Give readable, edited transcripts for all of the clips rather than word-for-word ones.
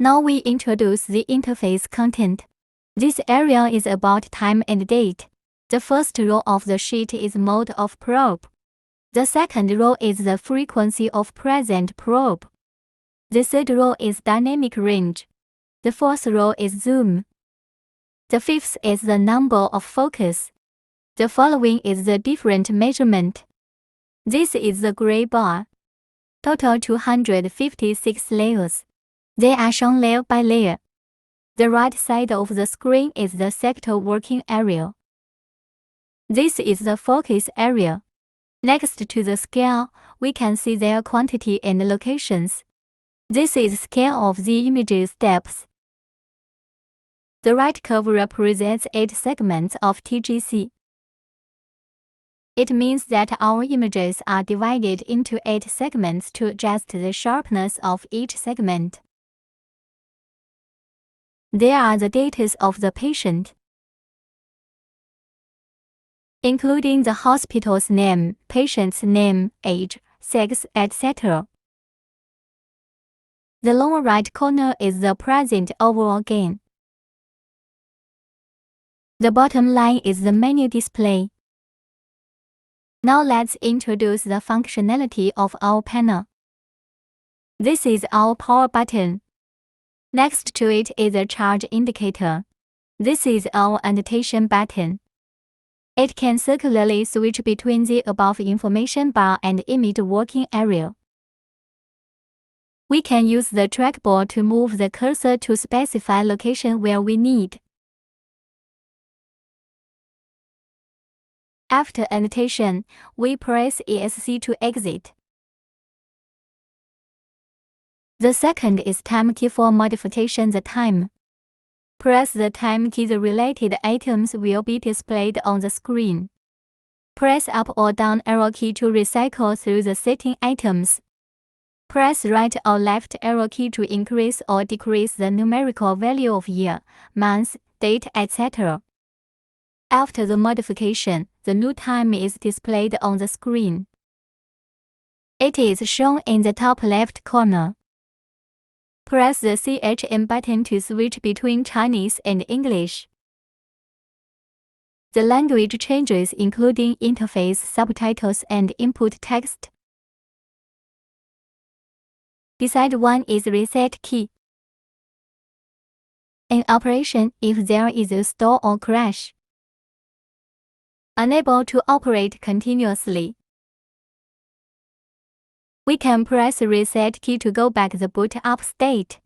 Now we introduce the interface content. This area is about time and date. The first row of the sheet is mode of probe. The second row is the frequency of present probe. The third row is dynamic range. The fourth row is zoom. The fifth is the number of focus. The following is the different measurement. This is the gray bar. Total 256 layers. They are shown layer by layer. The right side of the screen is the sector working area. This is the focus area. Next to the scale, we can see their quantity and locations. This is scale of the image's depth. The right curve represents 8 segments of TGC. It means that our images are divided into 8 segments to adjust the sharpness of each segment. There are the data of the patient, including the hospital's name, patient's name, age, sex, etc. The lower right corner is the present overall gain. The bottom line is the menu display. Now let's introduce the functionality of our panel. This is our power button. Next to it is a charge indicator. This is our annotation button. It can circularly switch between the above information bar and image working area. We can use the trackball to move the cursor to specify location where we need. After annotation, we press ESC to exit. The second is time key for modification the time. Press the time key, the related items will be displayed on the screen. Press up or down arrow key to recycle through the setting items. Press right or left arrow key to increase or decrease the numerical value of year, month, date, etc. After the modification, the new time is displayed on the screen. It is shown in the top left corner. Press the CHM button to switch between Chinese and English. The language changes including interface, subtitles, and input text. Beside one is reset key. In operation if there is a stall or crash. Unable to operate continuously. We can press reset key to go back the boot up state.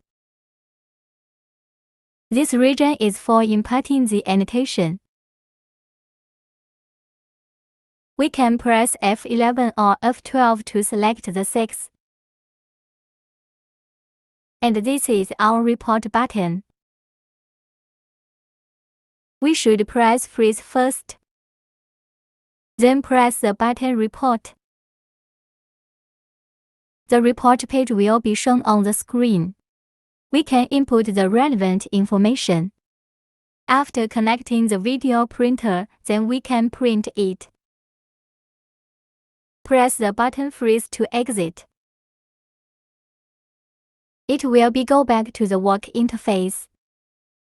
This region is for inputting the annotation. We can press F11 or F12 to select the sex. And this is our report button. We should press freeze first. Then press the button report. The report page will be shown on the screen. We can input the relevant information. After connecting the video printer, then we can print it. Press the button freeze to exit. It will go back to the work interface.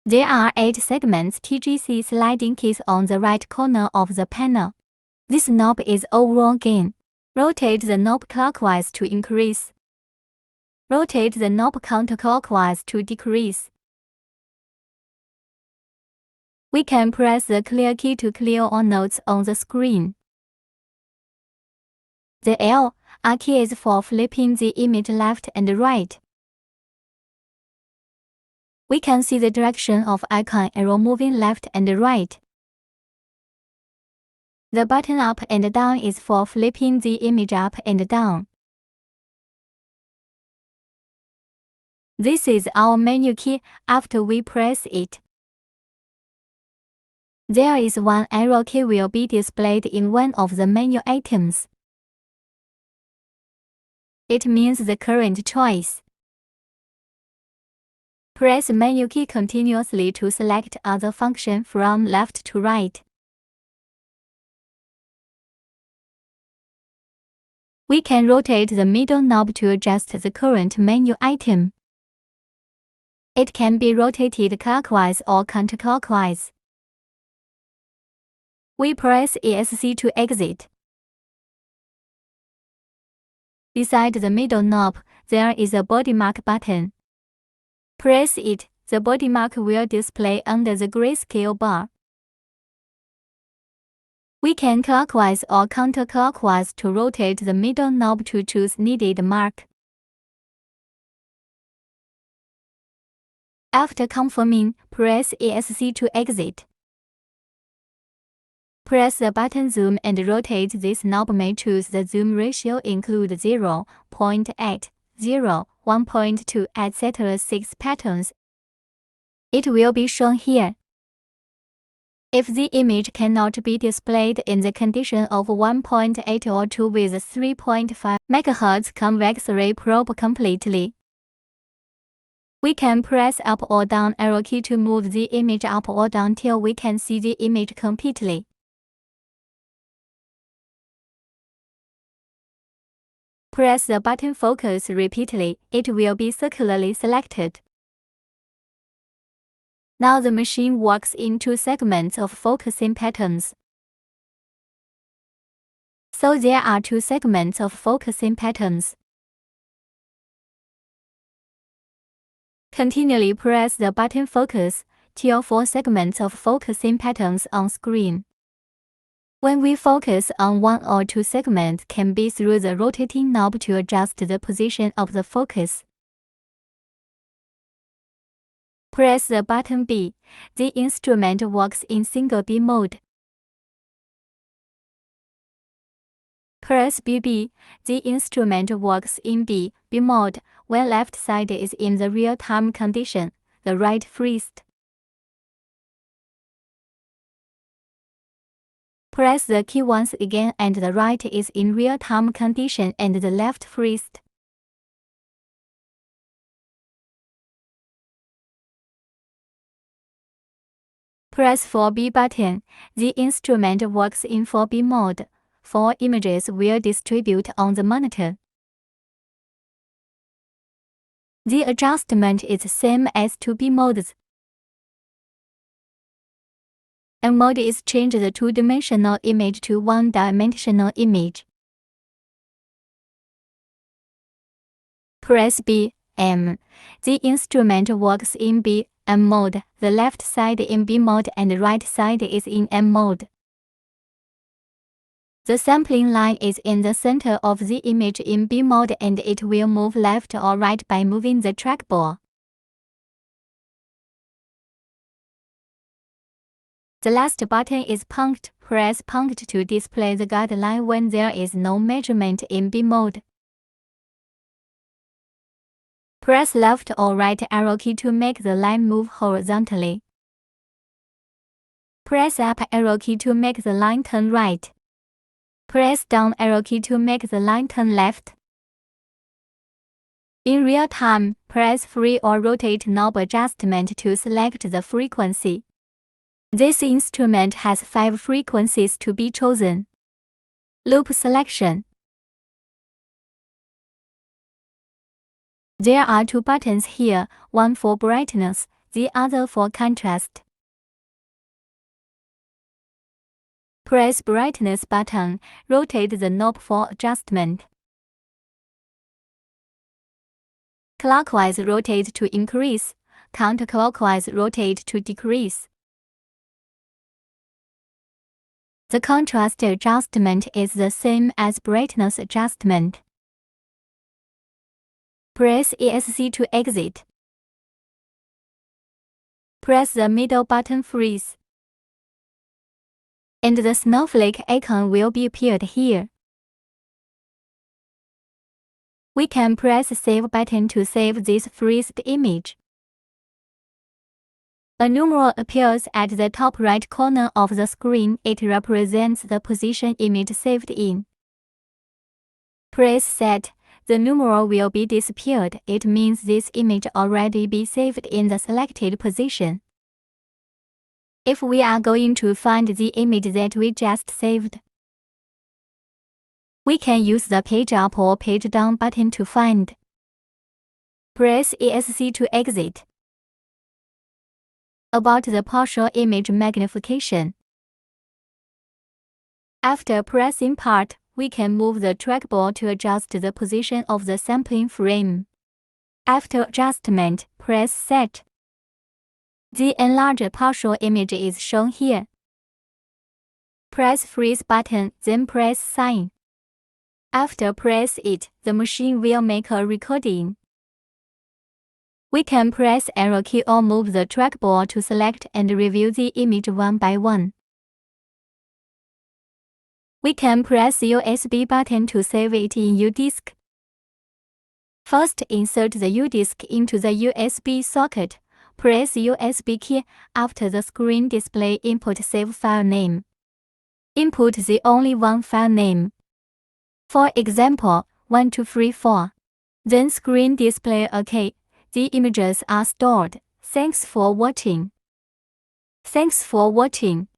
There are 8 segments TGC sliding keys on the right corner of the panel. This knob is overall gain. Rotate the knob clockwise to increase. Rotate the knob counterclockwise to decrease. We can press the clear key to clear all notes on the screen. The L, R key is for flipping the image left and right. We can see the direction of icon arrow moving left and right. The button up and down is for flipping the image up and down. This is our menu key. After we press it, there is one arrow key will be displayed in one of the menu items. It means the current choice. Press menu key continuously to select other function from left to right. We can rotate the middle knob to adjust the current menu item. It can be rotated clockwise or counterclockwise. We press ESC to exit. Beside the middle knob, there is a body mark button. Press it, the body mark will display under the grayscale bar. We can clockwise or counterclockwise to rotate the middle knob to choose needed mark. After confirming, press ESC to exit. Press the button Zoom and rotate this knob may choose the zoom ratio include 0, 0.8, 0, 1.2, etc. 6 patterns. It will be shown here. If the image cannot be displayed in the condition of 1.8 or 2 with 3.5 MHz convex ray probe completely, we can press up or down arrow key to move the image up or down till we can see the image completely. Press the button Focus repeatedly, it will be circularly selected. Now the machine works in 2 segments of focusing patterns. So there are 2 segments of focusing patterns. Continually press the button Focus till 4 segments of focusing patterns on screen. When we focus on 1 or 2 segments can be through the rotating knob to adjust the position of the focus. Press the button B. The instrument works in single B mode. Press BB. The instrument works in B mode when left side is in the real-time condition, the right freezed. Press the key once again and the right is in real-time condition and the left freezed. Press 4B button. The instrument works in 4B mode. 4 images will distribute on the monitor. The adjustment is same as 2B modes. M mode is change the 2-dimensional image to 1-dimensional image. Press B, M. The instrument works in B, M mode. The left side in B mode and the right side is in M mode. The sampling line is in the center of the image in B mode and it will move left or right by moving the trackball. The last button is punct. Press punct to display the guideline when there is no measurement in B mode. Press left or right arrow key to make the line move horizontally. Press up arrow key to make the line turn right. Press down arrow key to make the line turn left. In real time, press free or rotate knob adjustment to select the frequency. This instrument has 5 frequencies to be chosen. Loop selection. There are 2 buttons here, one for brightness, the other for contrast. Press brightness button, rotate the knob for adjustment. Clockwise rotate to increase, counterclockwise rotate to decrease. The contrast adjustment is the same as brightness adjustment. Press ESC to exit. Press the middle button Freeze. And the snowflake icon will be appeared here. We can press Save button to save this freezed image. A numeral appears at the top right corner of the screen. It represents the position image saved in. Press Set. The numeral will be disappeared. It means this image already be saved in the selected position. If we are going to find the image that we just saved, we can use the page up or page down button to find. Press ESC to exit. About the partial image magnification. After pressing Part, we can move the trackball to adjust the position of the sampling frame. After adjustment, press Set. The enlarged partial image is shown here. Press Freeze button, then press Sign. After press it, the machine will make a recording. We can press Arrow key or move the trackball to select and review the image one by one. We can press USB button to save it in UDisk. First, insert the UDisk into the USB socket. Press USB key after the screen display input save file name. Input the only one file name. For example, 1234. Then screen display OK. The images are stored. Thanks for watching. Thanks for watching.